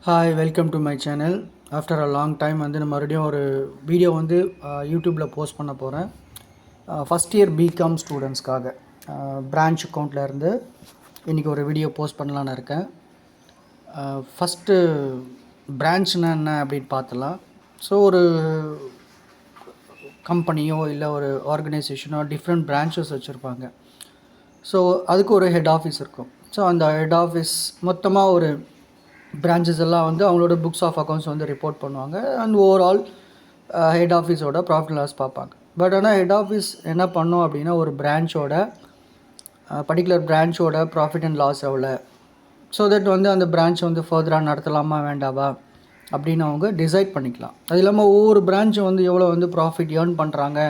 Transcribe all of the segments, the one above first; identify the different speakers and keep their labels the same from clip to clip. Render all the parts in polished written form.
Speaker 1: Hi, welcome to my channel. After a long time வந்து நான் மறுபடியும் ஒரு வீடியோ வந்து யூடியூப்பில் போஸ்ட் பண்ண போகிறேன். ஃபஸ்ட் இயர் பிகாம் ஸ்டூடெண்ட்ஸ்க்காக பிரான்ச் அக்கௌண்ட்டில் இருந்து இன்றைக்கி ஒரு வீடியோ போஸ்ட் பண்ணலான்னு இருக்கேன். ஃபஸ்ட்டு பிரான்ச்னா என்ன அப்படின்னு பார்த்துலாம். ஸோ ஒரு கம்பெனியோ இல்லை ஒரு ஆர்கனைசேஷனோ டிஃப்ரெண்ட் பிரான்ச்சஸ் வச்சுருப்பாங்க. ஸோ அதுக்கு ஒரு ஹெட் ஆஃபீஸ் இருக்கும். ஸோ அந்த ஹெட் ஆஃபீஸ் மொத்தமாக ஒரு பிரான்ச்சஸ் எல்லாம் வந்து அவங்களோட புக்ஸ் ஆஃப் அக்கௌண்ட்ஸ் வந்து ரிப்போர்ட் பண்ணுவாங்க. அண்ட் ஓவரால் ஹெட் ஆஃபீஸோட ப்ராஃபிட் லாஸ் பார்ப்பாங்க. பட் ஆனால் ஹெட் ஆஃபீஸ் என்ன பண்ணோம் அப்படின்னா ஒரு பிரான்ச்சோட பர்டிகுலர் பிரான்ச்சோட ப்ராஃபிட் அண்ட் லாஸ் எவ்வளோ, ஸோ தட் வந்து அந்த பிரான்ச் வந்து ஃபர்தராக நடத்தலாமா வேண்டாவா அப்படின்னு அவங்க டிசைட் பண்ணிக்கலாம். அது இல்லாமல் ஒவ்வொரு பிரான்ச்சும் வந்து எவ்வளோ வந்து ப்ராஃபிட் ஏர்ன் பண்ணுறாங்க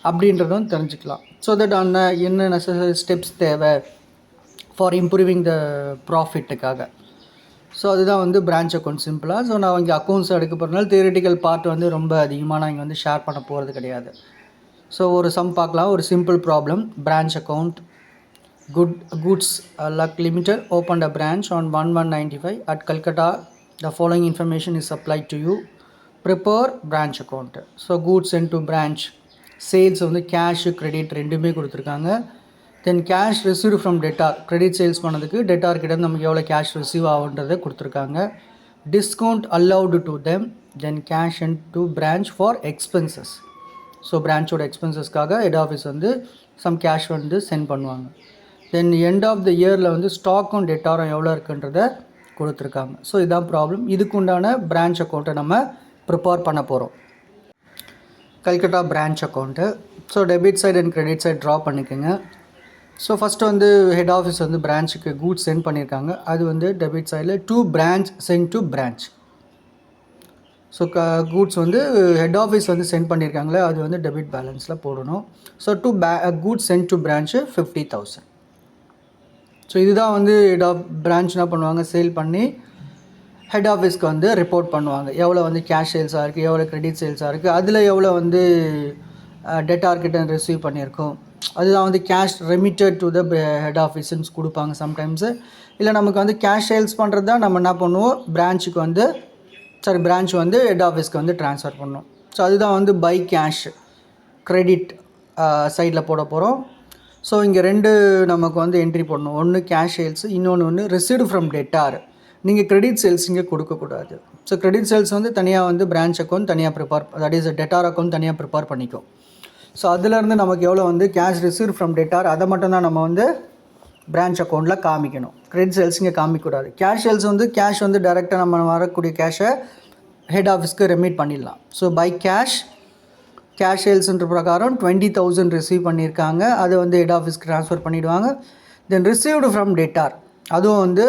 Speaker 1: அப்படின்றதும் தெரிஞ்சுக்கலாம். ஸோ தட் அந்த என்ன நெசசரி ஸ்டெப்ஸ் தேவை ஃபார் இம்ப்ரூவிங் த ப்ராஃபிட்டுக்காக. ஸோ அதுதான் வந்து பிரான்ச் அக்கௌண்ட் சிம்பிளாக. ஸோ நான் இங்கே அக்கௌண்ட்ஸ் எடுக்க போகிறதுனால தியரிட்டிக்கல் பார்ட் வந்து ரொம்ப அதிகமாக நான் இங்கே வந்து ஷேர் பண்ண போகிறது கிடையாது. ஸோ ஒரு சம் பார்க்கலாம். ஒரு simple problem. Branch account goods luck limited opened a branch on 1195 at Calcutta. The following information is supplied to you. Prepare branch account. So goods in to branch. Sales வந்து cash credit ரெண்டுமே கொடுத்துருக்காங்க. Then cash receive from debtor. Credit sales பண்ணதுக்கு debtor கிட்ட நமக்கு எவ்வளோ cash receive ஆகுன்றதை கொடுத்துருக்காங்க. Discount allowed to them. Then cash and to branch for expenses. So பிரான்ச்சோட எக்ஸ்பென்சஸ்க்காக ஹெட் ஆஃபீஸ் வந்து சம் கேஷ் வந்து சென்ட் பண்ணுவாங்க. தென் எண்ட் ஆஃப் த இயரில் வந்து ஸ்டாக்கும் டெட்டாரும் எவ்வளோ இருக்குன்றதை கொடுத்துருக்காங்க. ஸோ இதுதான் ப்ராப்ளம். இதுக்கு உண்டான பிரான்ச் அக்கௌண்ட்டை நம்ம ப்ரிப்பேர் பண்ண போகிறோம். Calcutta branch account. So debit side and credit side draw பண்ணிக்கோங்க. ஸோ ஃபஸ்ட்டு வந்து ஹெட் ஆஃபீஸ் வந்து பிரான்ச்சுக்கு கூட்ஸ் சென்ட் பண்ணியிருக்காங்க. அது வந்து டெபிட் சைடில் to branch sent to branch. So goods வந்து ஹெட் ஆஃபீஸ் வந்து சென்ட் பண்ணியிருக்காங்களே அது வந்து டெபிட் பேலன்ஸில் போடணும். So goods sent to branch 50,000. So இதுதான் வந்து ஹெட் ஆஃப் பிரான்ச் என்ன பண்ணுவாங்க, சேல் பண்ணி ஹெட் ஆஃபீஸ்க்கு வந்து ரிப்போர்ட் பண்ணுவாங்க. எவ்வளோ வந்து கேஷ் சேல்ஸாக இருக்குது, எவ்வளோ கிரெடிட் சேல்ஸாக இருக்குது, அதில் எவ்வளோ வந்து டெட்டார்கிட்ட ரிசீவ் பண்ணியிருக்கோம். அதுதான் வந்து cash remitted to the head ஆஃபீஸ்ன்னு கொடுப்பாங்க சம்டைம்ஸு. இல்லை நமக்கு வந்து கேஷ் சேல்ஸ் பண்ணுறது தான் நம்ம என்ன பண்ணுவோம், பிரான்ச்சுக்கு வந்து பிரான்ச் வந்து ஹெட் ஆஃபீஸ்க்கு வந்து ட்ரான்ஸ்ஃபர் பண்ணணும். ஸோ அதுதான் வந்து பை கேஷ் கிரெடிட் சைடில் போட போகிறோம். ஸோ இங்கே ரெண்டு நமக்கு வந்து என்ட்ரி பண்ணணும். ஒன்று கேஷ் சேல்ஸு, இன்னொன்று ரிசீவ்டு ஃப்ரம் டெட்டார். நீங்கள் கிரெடிட் சேல்ஸ் இங்கே கொடுக்கக்கூடாது. ஸோ கிரெடிட் சேல்ஸ் வந்து தனியாக வந்து பிரான்ச் அக்கௌண்ட் தனியாக prepare, that is debtor account தனியாக ப்ரிப்பேர் பண்ணிக்கும். ஸோ அதிலேருந்து நமக்கு எவ்வளோ வந்து கேஷ் ரிசீவ் ஃப்ரம் டெட்டார் அதை மட்டும் தான் நம்ம வந்து பிரான்ச் அக்கௌண்ட்டில் காமிக்கணும். கிரெடிட் சேல்ஸ் இங்கே காமிக்கக்கூடாது. கேஷ் சேல்ஸ் வந்து கேஷ் வந்து டைரெக்டாக நம்ம வரக்கூடிய கேஷை ஹெட் ஆஃபீஸ்க்கு ரெமிட் பண்ணிடலாம். ஸோ பை கேஷ் சேல்ஸுன்ற பிரகாரம் 20,000 ரிசீவ் பண்ணியிருக்காங்க. அதை வந்து ஹெட் ஆஃபீஸ்க்கு ட்ரான்ஸ்ஃபர் பண்ணிவிடுவாங்க. தென் ரிசீவ்டு ஃப்ரம் டெட்டார் அதுவும் வந்து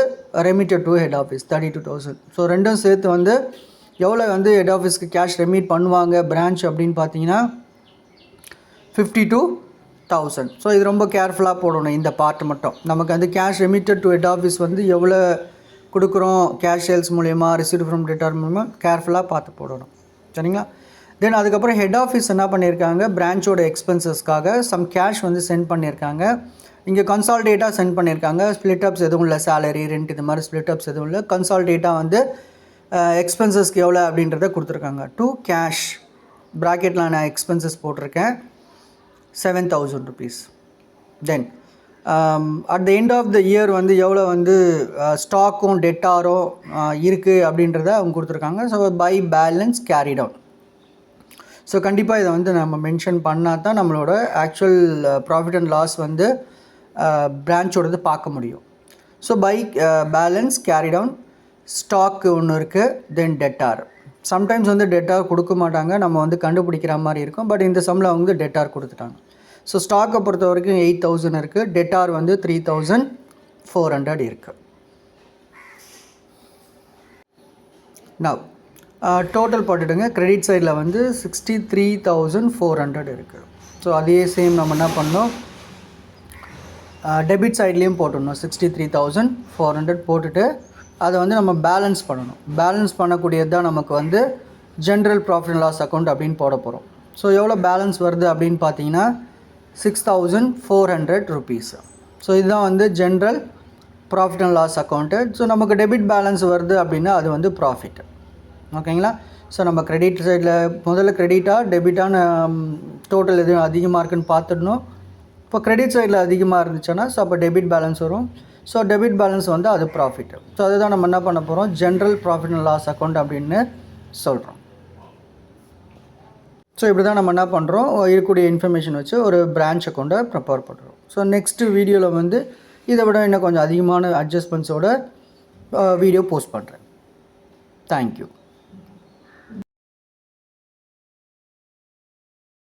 Speaker 1: remitted to head office 32,000. So ரெண்டும் சேர்த்து வந்து எவ்வளோ வந்து ஹெட் ஆஃபீஸ்க்கு கேஷ் ரெமிட் பண்ணுவாங்க பிரான்ச் அப்படின்னு பார்த்தீங்கன்னா 52,000. ஸோ இது ரொம்ப கேர்ஃபுல்லாக போடணும். இந்த பார்ட் மட்டும் நமக்கு வந்து cash remitted to head office வந்து எவ்வளோ கொடுக்குறோம், கேஷ் சேல்ஸ் மூலயமா ரிசீவ் ஃப்ரம் டெட்டார் மூலமா கேர்ஃபுல்லாக பார்த்து போடணும். சரிங்களா? தென் அதுக்கப்புறம் ஹெட் ஆஃபீஸ் என்ன பண்ணியிருக்காங்க, பிரான்ச்சோட எக்ஸ்பென்சஸ்க்காக சம் கேஷ் வந்து சென்ட் பண்ணியிருக்காங்க. இங்கே கன்சால்டேட்டாக சென்ட் பண்ணியிருக்காங்க. ஸ்ப்ளிட் அப்ஸ் எதுவும் இல்லை, சேலரி ரெண்ட் இது மாதிரி ஸ்ப்ளிட் அப்ஸ் எதுவும் இல்லை. கன்சால்டேட்டாக வந்து எக்ஸ்பென்சஸ்க்கு எவ்வளோ அப்படின்றத கொடுத்துருக்காங்க. டு கேஷ் ப்ராக்கெட்டில் நான் எக்ஸ்பென்சஸ் போட்டிருக்கேன் 7,000 rupees. Then at the end of the year வந்து எவ்வளோ வந்து ஸ்டாக்கும் டெட்டாரும் இருக்குது அப்படின்றத அவங்க கொடுத்துருக்காங்க. So by balance carry down. So கண்டிப்பாக இதை வந்து நம்ம மென்ஷன் பண்ணால் தான் நம்மளோட ஆக்சுவல் ப்ராஃபிட் அண்ட் லாஸ் வந்து பிரான்ச்சோடது பார்க்க முடியும். So by balance carry down. Stock ஒன்று இருக்குது. Then debtor. சம்டைம்ஸ் வந்து டெட்டார் கொடுக்க மாட்டாங்க, நம்ம வந்து கண்டுபிடிக்கிற மாதிரி இருக்கும். பட் இந்த சம்மில் அவங்க டெட்டார் கொடுத்துட்டாங்க. ஸோ ஸ்டாக்கை பொறுத்த வரைக்கும் 8,000 இருக்குது. டெட்டார் வந்து 3,400 இருக்குது. நவ் டோட்டல் போட்டுடுங்க. கிரெடிட் சைடில் வந்து 63,400 இருக்குது. ஸோ அதே சேம் நம்ம என்ன பண்ணோம், டெபிட் சைட்லேயும் போட்டுடணும். 63,400 போட்டுட்டு அதை வந்து நம்ம பேலன்ஸ் பண்ணணும். பேலன்ஸ் பண்ணக்கூடியது தான் நமக்கு வந்து general profit and loss account அப்படின்னு போட போகிறோம். ஸோ எவ்வளோ பேலன்ஸ் வருது அப்படின்னு பார்த்தீங்கன்னா 6,400 rupees. ஸோ இதுதான் வந்து general profit and loss account. So நமக்கு டெபிட் பேலன்ஸ் வருது அப்படின்னா அது வந்து ப்ராஃபிட். ஓகேங்களா? ஸோ நம்ம கிரெடிட் சைடில் முதல்ல கிரெடிட்டாக டெபிட்டான டோட்டல் எதுவும் அதிகமாக இருக்குன்னு பார்த்துடணும். இப்போ கிரெடிட் சைடில் அதிகமாக இருந்துச்சுன்னா ஸோ அப்போ டெபிட் பேலன்ஸ் வரும். ஸோ டெபிட் பேலன்ஸ் வந்து அது ப்ராஃபிட். ஸோ அதுதான் நம்ம என்ன பண்ண போகிறோம், general profit and loss account அப்படின்னு சொல்கிறோம். ஸோ இப்படி தான் நம்ம என்ன பண்ணுறோம், இருக்கக்கூடிய இன்ஃபர்மேஷன் வச்சு ஒரு பிரான்ச் அக்கௌண்ட்டை ப்ரிப்பேர் பண்ணுறோம். ஸோ நெக்ஸ்ட்டு வீடியோவில் வந்து இதை விட இன்னும் கொஞ்சம் அதிகமான அட்ஜஸ்ட்மெண்ட்ஸோட வீடியோ போஸ்ட் பண்ணுறேன். தேங்க்யூ.